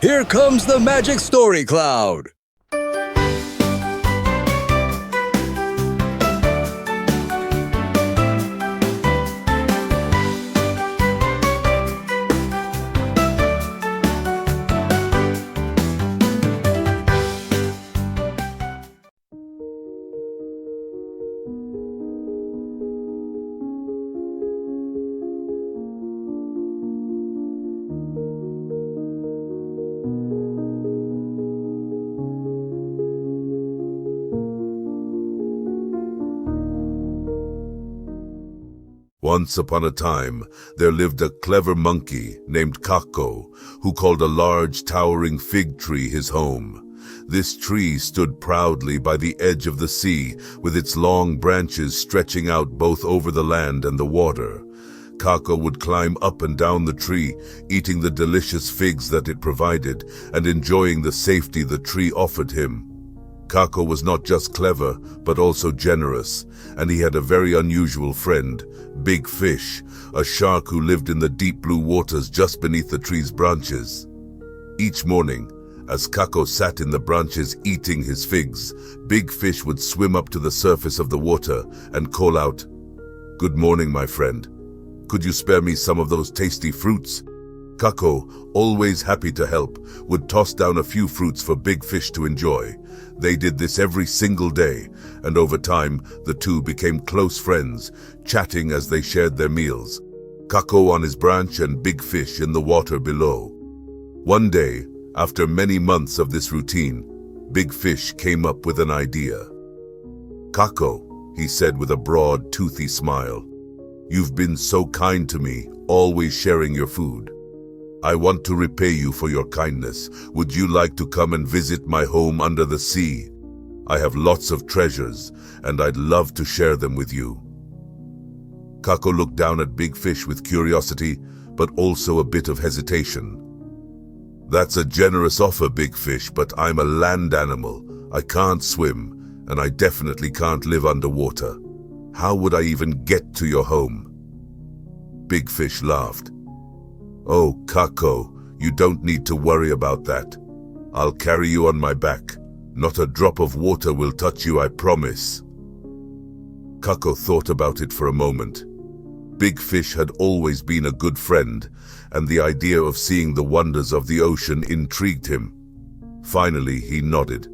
Here comes the magic story cloud. Once upon a time, there lived a clever monkey named Kako, who called a large towering fig tree his home. This tree stood proudly by the edge of the sea, with its long branches stretching out both over the land and the water. Kako would climb up and down the tree, eating the delicious figs that it provided, and enjoying the safety the tree offered him. Kako was not just clever, but also generous, and he had a very unusual friend, Big Fish, a shark who lived in the deep blue waters just beneath the tree's branches. Each morning, as Kako sat in the branches eating his figs, Big Fish would swim up to the surface of the water and call out, "Good morning, my friend. Could you spare me some of those tasty fruits?" Kako, always happy to help, would toss down a few fruits for Big Fish to enjoy. They did this every single day, and over time, the two became close friends, chatting as they shared their meals. Kako on his branch and Big Fish in the water below. One day, after many months of this routine, Big Fish came up with an idea. "Kako," he said with a broad, toothy smile, "you've been so kind to me, always sharing your food. I want to repay you for your kindness. Would you like to come and visit my home under the sea? I have lots of treasures, and I'd love to share them with you." Kako looked down at Big Fish with curiosity, but also a bit of hesitation. "That's a generous offer, Big Fish, but I'm a land animal. I can't swim, and I definitely can't live underwater. How would I even get to your home?" Big Fish laughed. "Oh, Kako, you don't need to worry about that. I'll carry you on my back. Not a drop of water will touch you, I promise." Kako thought about it for a moment. Big Fish had always been a good friend, and the idea of seeing the wonders of the ocean intrigued him. Finally, he nodded.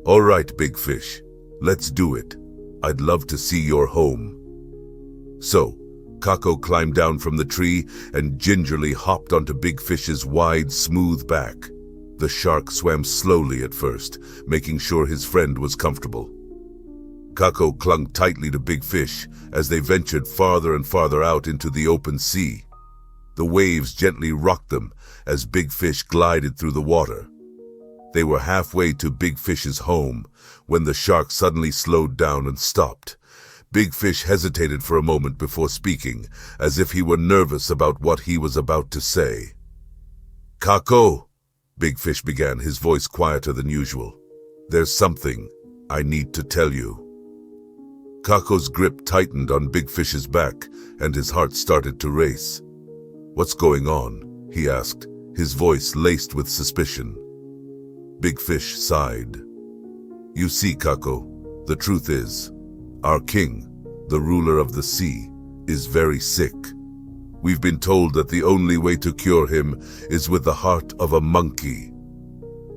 "All right, Big Fish, let's do it. I'd love to see your home." So, Kako climbed down from the tree and gingerly hopped onto Big Fish's wide, smooth back. The shark swam slowly at first, making sure his friend was comfortable. Kako clung tightly to Big Fish as they ventured farther and farther out into the open sea. The waves gently rocked them as Big Fish glided through the water. They were halfway to Big Fish's home when the shark suddenly slowed down and stopped. Big Fish hesitated for a moment before speaking, as if he were nervous about what he was about to say. "Kako," Big Fish began, his voice quieter than usual. "There's something I need to tell you." Kako's grip tightened on Big Fish's back, and his heart started to race. "What's going on?" he asked, his voice laced with suspicion. Big Fish sighed. "You see, Kako, the truth is, our king, the ruler of the sea, is very sick. We've been told that the only way to cure him is with the heart of a monkey."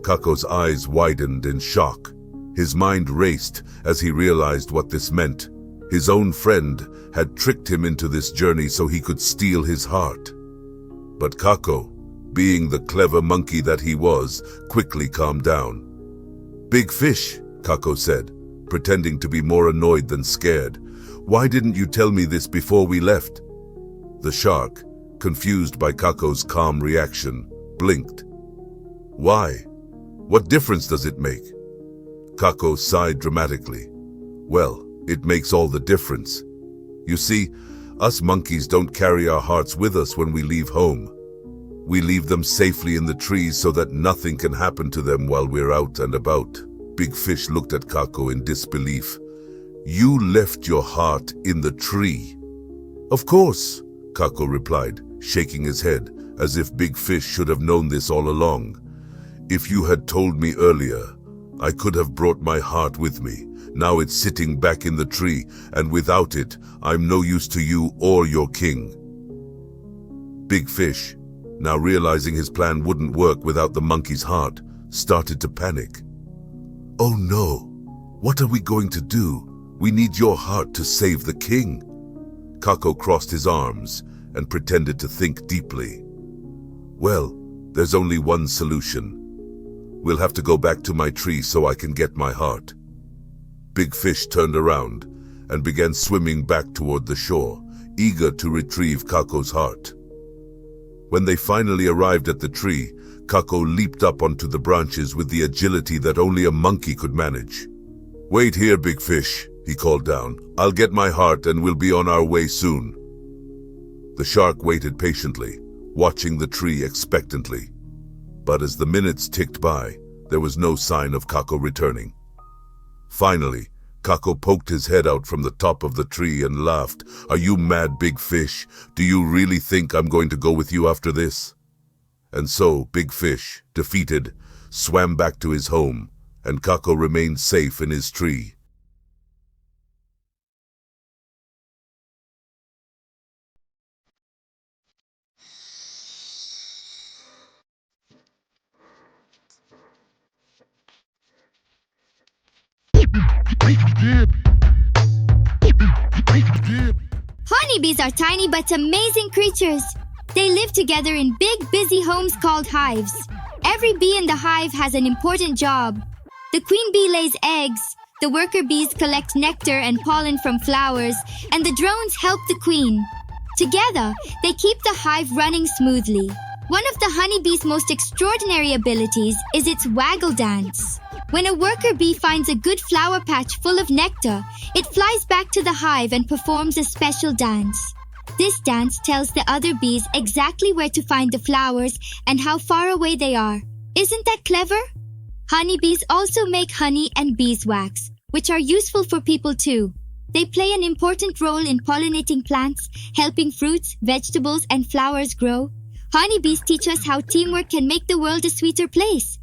Kako's eyes widened in shock. His mind raced as he realized what this meant. His own friend had tricked him into this journey so he could steal his heart. But Kako, being the clever monkey that he was, quickly calmed down. "Big Fish," Kako said, pretending to be more annoyed than scared, "why didn't you tell me this before we left?" The shark, confused by Kako's calm reaction, blinked. "Why? What difference does it make?" Kako sighed dramatically. "Well, it makes all the difference. You see, us monkeys don't carry our hearts with us when we leave home. We leave them safely in the trees so that nothing can happen to them while we're out and about." Big Fish looked at Kako in disbelief. "You left your heart in the tree?" "Of course," Kako replied, shaking his head, as if Big Fish should have known this all along. If you had told me earlier, I could have brought my heart with me. Now it's sitting back in the tree, and without it, I'm no use to you or your king. Big Fish, now realizing his plan wouldn't work without the monkey's heart, started to panic. Oh no, what are we going to do? We need your heart to save the king. Kako crossed his arms and pretended to think deeply. Well, there's only one solution. We'll have to go back to my tree so I can get my heart. Big Fish turned around and began swimming back toward the shore, eager to retrieve Kako's heart. When they finally arrived at the tree, Kako leaped up onto the branches with the agility that only a monkey could manage. Wait here, Big Fish, he called down. I'll get my heart and we'll be on our way soon. The shark waited patiently, watching the tree expectantly. But as the minutes ticked by, there was no sign of Kako returning. Finally, Kako poked his head out from the top of the tree and laughed. Are you mad, Big Fish? Do you really think I'm going to go with you after this? And so, Big Fish, defeated, swam back to his home, and Kako remained safe in his tree. Honeybees are tiny but amazing creatures. They live together in big, busy homes called hives. Every bee in the hive has an important job. The queen bee lays eggs, the worker bees collect nectar and pollen from flowers, and the drones help the queen. Together, they keep the hive running smoothly. One of the honeybee's most extraordinary abilities is its waggle dance. When a worker bee finds a good flower patch full of nectar, it flies back to the hive and performs a special dance. This dance tells the other bees exactly where to find the flowers and how far away they are. Isn't that clever? Honeybees also make honey and beeswax, which are useful for people too. They play an important role in pollinating plants, helping fruits, vegetables, and flowers grow. Honeybees teach us how teamwork can make the world a sweeter place.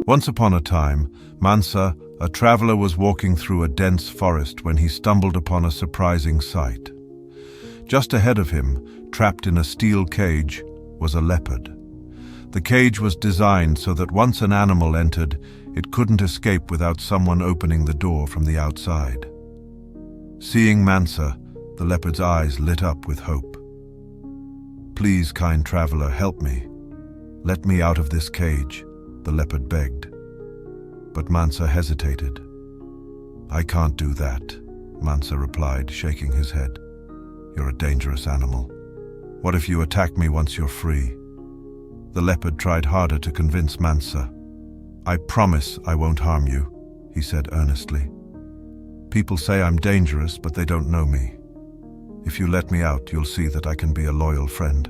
Once upon a time, Mansa, a traveler, was walking through a dense forest when he stumbled upon a surprising sight. Just ahead of him, trapped in a steel cage, was a leopard. The cage was designed so that once an animal entered, it couldn't escape without someone opening the door from the outside. Seeing Mansa, the leopard's eyes lit up with hope. "Please, kind traveler, help me. Let me out of this cage," the leopard begged. But Mansa hesitated. "I can't do that," Mansa replied, shaking his head. "You're a dangerous animal. What if you attack me once you're free?" The leopard tried harder to convince Mansa. "I promise I won't harm you," he said earnestly. "People say I'm dangerous, but they don't know me. If you let me out, you'll see that I can be a loyal friend.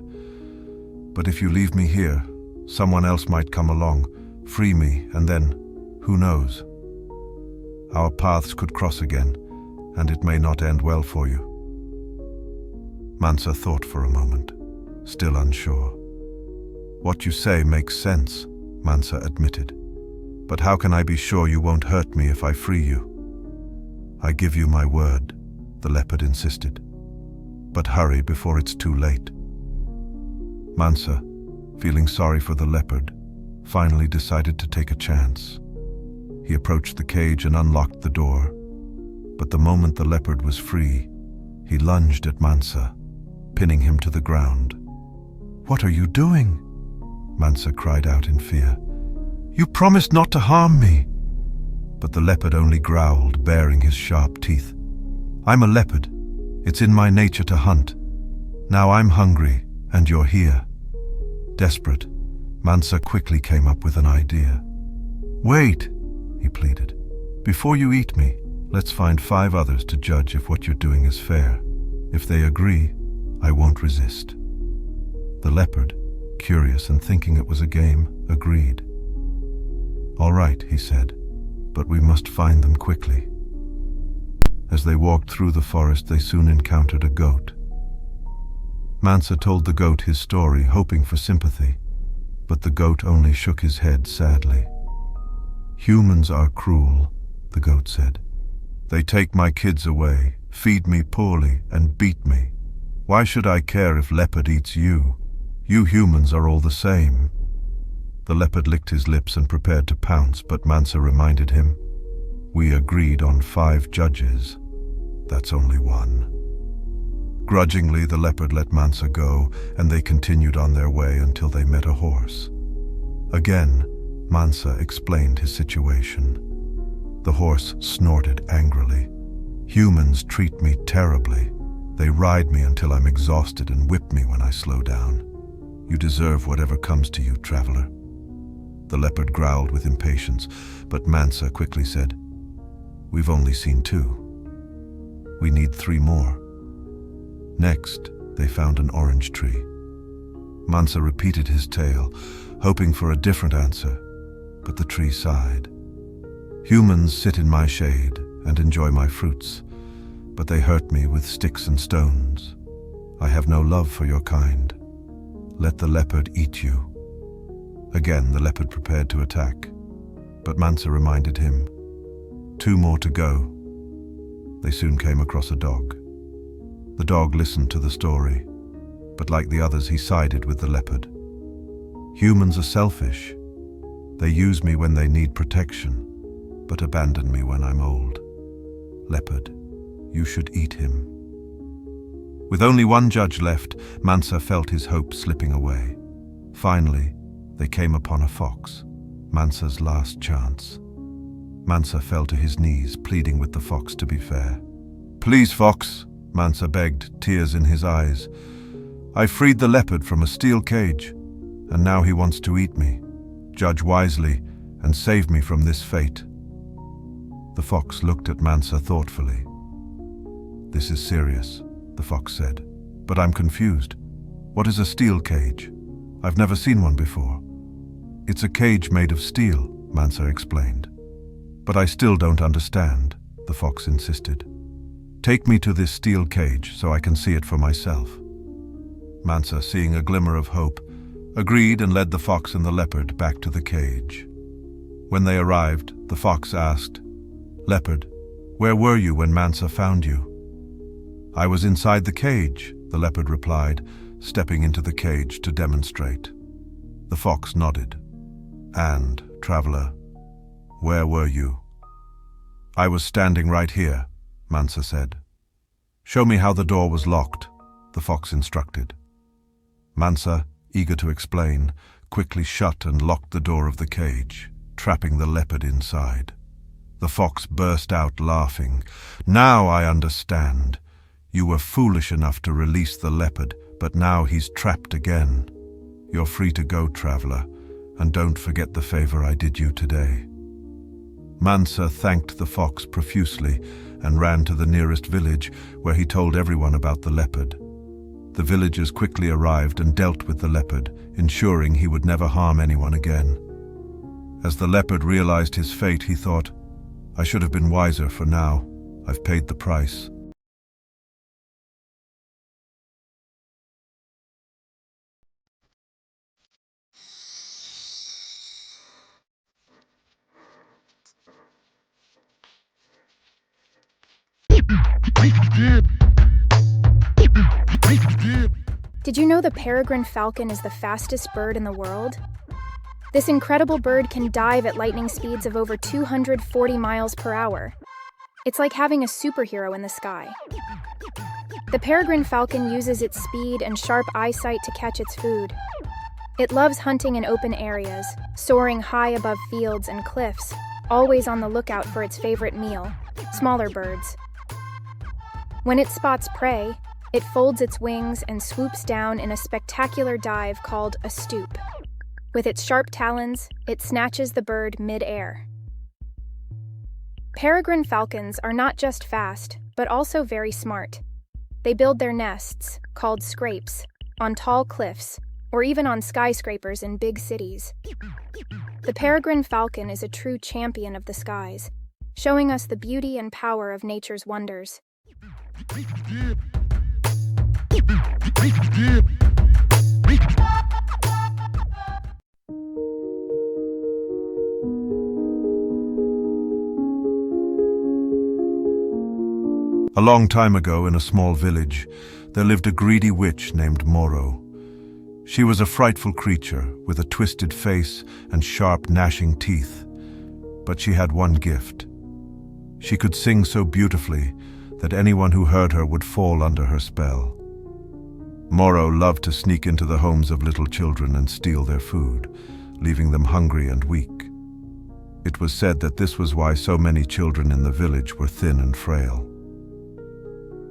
But if you leave me here, someone else might come along, free me, and then, who knows? Our paths could cross again, and it may not end well for you." Mansa thought for a moment, still unsure. "What you say makes sense," Mansa admitted. "But how can I be sure you won't hurt me if I free you?" "I give you my word," the leopard insisted. "But hurry before it's too late." Mansa, feeling sorry for the leopard, finally decided to take a chance. He approached the cage and unlocked the door. But the moment the leopard was free, he lunged at Mansa, pinning him to the ground. "What are you doing?" Mansa cried out in fear. "You promised not to harm me." But the leopard only growled, baring his sharp teeth. "I'm a leopard. It's in my nature to hunt. Now I'm hungry, and you're here." Desperate, Mansa quickly came up with an idea. "Wait," he pleaded. "Before you eat me, let's find 5 others to judge if what you're doing is fair. If they agree, I won't resist." The leopard, curious and thinking it was a game, agreed. "All right," he said, "but we must find them quickly." As they walked through the forest, they soon encountered a goat. Mansa told the goat his story, hoping for sympathy, but the goat only shook his head sadly. "Humans are cruel," the goat said. "They take my kids away, feed me poorly, and beat me. Why should I care if leopard eats you? You humans are all the same." The leopard licked his lips and prepared to pounce, but Mansa reminded him, "We agreed on 5 judges. That's only 1. Grudgingly, the leopard let Mansa go, and they continued on their way until they met a horse. Again, Mansa explained his situation. The horse snorted angrily. "Humans treat me terribly. They ride me until I'm exhausted and whip me when I slow down. You deserve whatever comes to you, traveler." The leopard growled with impatience, but Mansa quickly said, "We've only seen 2. We need 3 more." Next, they found an orange tree. Mansa repeated his tale, hoping for a different answer, but the tree sighed. "Humans sit in my shade and enjoy my fruits, but they hurt me with sticks and stones. I have no love for your kind. Let the leopard eat you." Again, the leopard prepared to attack, but Mansa reminded him, 2 more to go." They soon came across a dog. The dog listened to the story, but like the others, he sided with the leopard. "Humans are selfish. They use me when they need protection, but abandon me when I'm old. Leopard, you should eat him." With only 1 judge left, Mansa felt his hope slipping away. Finally, they came upon a fox, Mansa's last chance. Mansa fell to his knees, pleading with the fox to be fair. "Please, fox," Mansa begged, tears in his eyes. "I freed the leopard from a steel cage, and now he wants to eat me. Judge wisely and save me from this fate." The fox looked at Mansa thoughtfully. "This is serious," the fox said, "but I'm confused. What is a steel cage? I've never seen one before." "It's a cage made of steel," Mansa explained. "But I still don't understand," the fox insisted. "Take me to this steel cage so I can see it for myself." Mansa, seeing a glimmer of hope, agreed and led the fox and the leopard back to the cage. When they arrived, the fox asked, "Leopard, where were you when Mansa found you?" "I was inside the cage," the leopard replied, stepping into the cage to demonstrate. The fox nodded. "And, traveler, where were you?" "I was standing right here," Mansa said. "Show me how the door was locked," the fox instructed. Mansa, eager to explain, quickly shut and locked the door of the cage, trapping the leopard inside. The fox burst out laughing. "Now I understand. You were foolish enough to release the leopard, but now he's trapped again. You're free to go, traveler, and don't forget the favor I did you today." Mansa thanked the fox profusely and ran to the nearest village, where he told everyone about the leopard. The villagers quickly arrived and dealt with the leopard, ensuring he would never harm anyone again. As the leopard realized his fate, he thought, "I should have been wiser for now. I've paid the price." Did you know the Paragan Falcon is the fastest bird in the world? This incredible bird can dive at lightning speeds of over 240 miles per hour. It's like having a superhero in the sky. The Paragan Falcon uses its speed and sharp eyesight to catch its food. It loves hunting in open areas, soaring high above fields and cliffs, always on the lookout for its favorite meal, smaller birds. When it spots prey, it folds its wings and swoops down in a spectacular dive called a stoop. With its sharp talons, it snatches the bird mid-air. Peregrine falcons are not just fast, but also very smart. They build their nests, called scrapes, on tall cliffs, or even on skyscrapers in big cities. The Paragan Falcon is a true champion of the skies, showing us the beauty and power of nature's wonders. A long time ago, in a small village, there lived a greedy witch named Moro. She was a frightful creature with a twisted face and sharp, gnashing teeth. But she had one gift. She could sing so beautifully that anyone who heard her would fall under her spell. Moro loved to sneak into the homes of little children and steal their food, leaving them hungry and weak. It was said that this was why so many children in the village were thin and frail.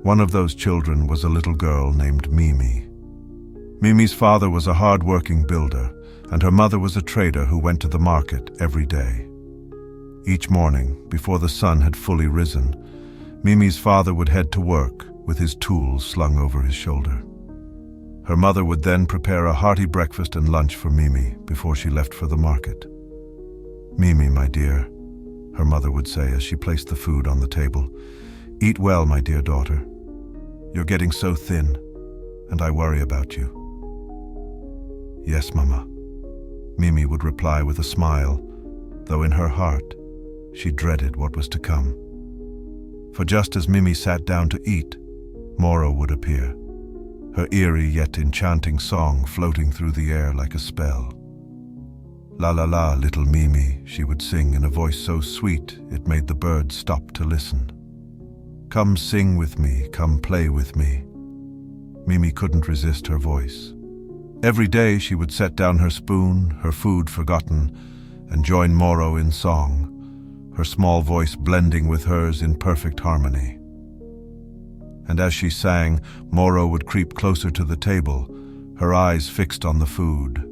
One of those children was a little girl named Mimi. Mimi's father was a hard-working builder, and her mother was a trader who went to the market every day. Each morning, before the sun had fully risen, Mimi's father would head to work with his tools slung over his shoulder. Her mother would then prepare a hearty breakfast and lunch for Mimi before she left for the market. "Mimi, my dear," her mother would say as she placed the food on the table, "eat well, my dear daughter. You're getting so thin, and I worry about you." "Yes, Mama," Mimi would reply with a smile, though in her heart, she dreaded what was to come. For just as Mimi sat down to eat, Moro would appear, her eerie yet enchanting song floating through the air like a spell. "La la la, little Mimi," she would sing in a voice so sweet it made the birds stop to listen. "Come sing with me, come play with me." Mimi couldn't resist her voice. Every day she would set down her spoon, her food forgotten, and join Moro in song, her small voice blending with hers in perfect harmony. And as she sang, Moro would creep closer to the table, her eyes fixed on the food.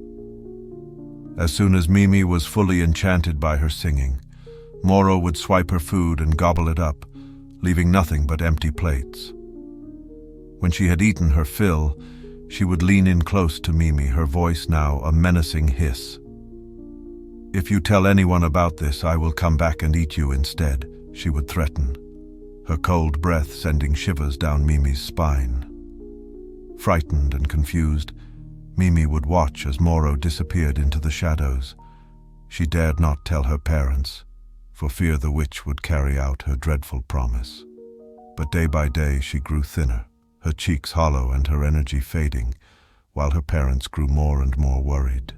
As soon as Mimi was fully enchanted by her singing, Moro would swipe her food and gobble it up, leaving nothing but empty plates. When she had eaten her fill, she would lean in close to Mimi, her voice now a menacing hiss. "If you tell anyone about this, I will come back and eat you instead," she would threaten, her cold breath sending shivers down Mimi's spine. Frightened and confused, Mimi would watch as Moro disappeared into the shadows. She dared not tell her parents, for fear the witch would carry out her dreadful promise. But day by day she grew thinner, her cheeks hollow and her energy fading, while her parents grew more and more worried.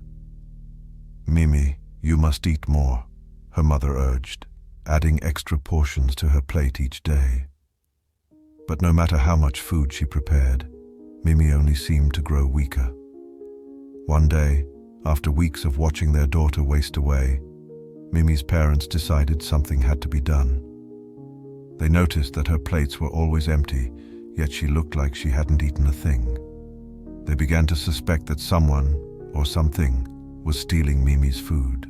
"Mimi, you must eat more," her mother urged, adding extra portions to her plate each day. But no matter how much food she prepared, Mimi only seemed to grow weaker. One day, after weeks of watching their daughter waste away, Mimi's parents decided something had to be done. They noticed that her plates were always empty, yet she looked like she hadn't eaten a thing. They began to suspect that someone, or something, was stealing Mimi's food.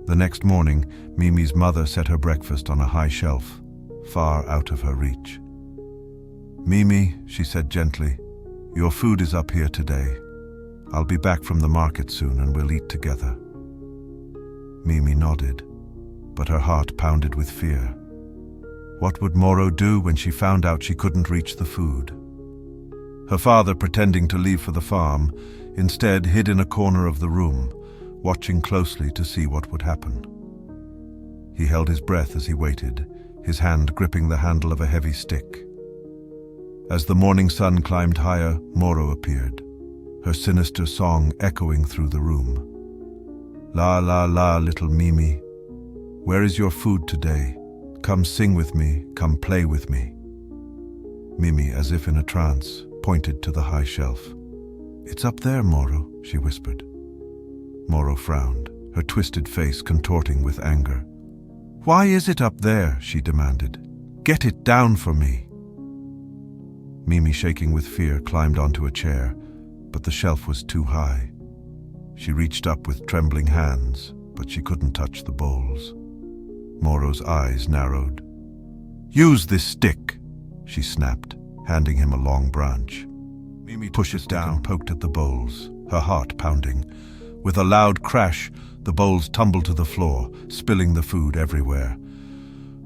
The next morning, Mimi's mother set her breakfast on a high shelf, far out of her reach. "Mimi," she said gently, "your food is up here today. I'll be back from the market soon and we'll eat together." Mimi nodded, but her heart pounded with fear. What would Moro do when she found out she couldn't reach the food? Her father, pretending to leave for the farm, instead hid in a corner of the room, watching closely to see what would happen. He held his breath as he waited, his hand gripping the handle of a heavy stick. As the morning sun climbed higher, Moro appeared, her sinister song echoing through the room. "La la la, little Mimi. Where is your food today? Come sing with me, come play with me." Mimi, as if in a trance, pointed to the high shelf. "It's up there, Moro," she whispered. Moro frowned, her twisted face contorting with anger. "Why is it up there?" she demanded. "Get it down for me." Mimi, shaking with fear, climbed onto a chair, but the shelf was too high. She reached up with trembling hands, but she couldn't touch the bowls. Moro's eyes narrowed. "Use this stick," she snapped, handing him a long branch. Mimi pushes down and poked at the bowls, her heart pounding. With a loud crash, the bowls tumbled to the floor, spilling the food everywhere.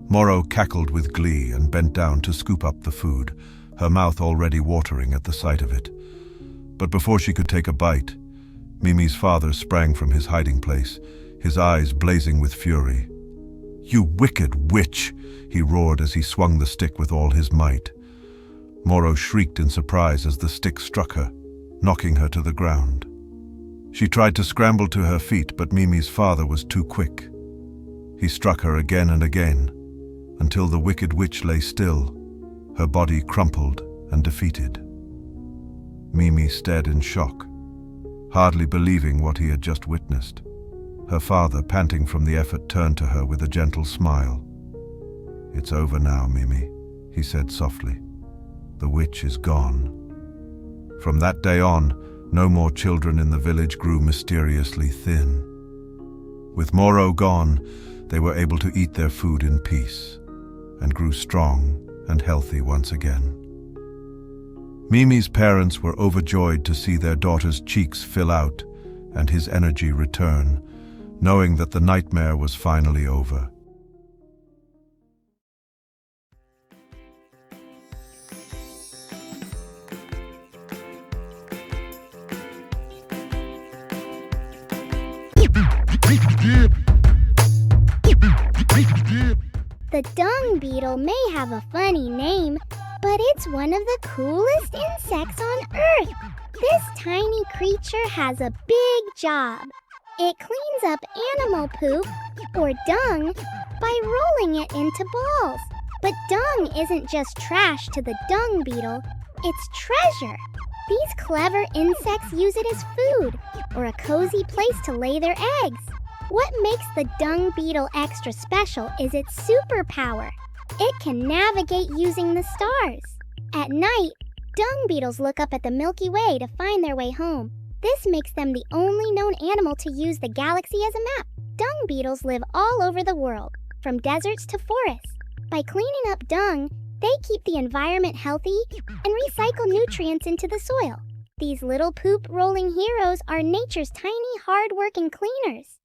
Moro cackled with glee and bent down to scoop up the food, her mouth already watering at the sight of it. But before she could take a bite, Mimi's father sprang from his hiding place, his eyes blazing with fury. "You wicked witch!" he roared as he swung the stick with all his might. Moro shrieked in surprise as the stick struck her, knocking her to the ground. She tried to scramble to her feet, but Mimi's father was too quick. He struck her again and again, until the wicked witch lay still, her body crumpled and defeated. Mimi stared in shock, hardly believing what he had just witnessed. Her father, panting from the effort, turned to her with a gentle smile. "It's over now, Mimi," he said softly. "The witch is gone." From that day on, no more children in the village grew mysteriously thin. With Moro gone, they were able to eat their food in peace and grew strong and healthy once again. Mimi's parents were overjoyed to see their daughter's cheeks fill out and his energy return, knowing that the nightmare was finally over. The dung beetle may have a funny name, but it's one of the coolest insects on Earth. This tiny creature has a big job. It cleans up animal poop, or dung, by rolling it into balls. But dung isn't just trash to the dung beetle, it's treasure. These clever insects use it as food, or a cozy place to lay their eggs. What makes the dung beetle extra special is its superpower. It can navigate using the stars. At night, dung beetles look up at the Milky Way to find their way home. This makes them the only known animal to use the galaxy as a map. Dung beetles live all over the world, from deserts to forests. By cleaning up dung, they keep the environment healthy and recycle nutrients into the soil. These little poop-rolling heroes are nature's tiny, hard-working cleaners.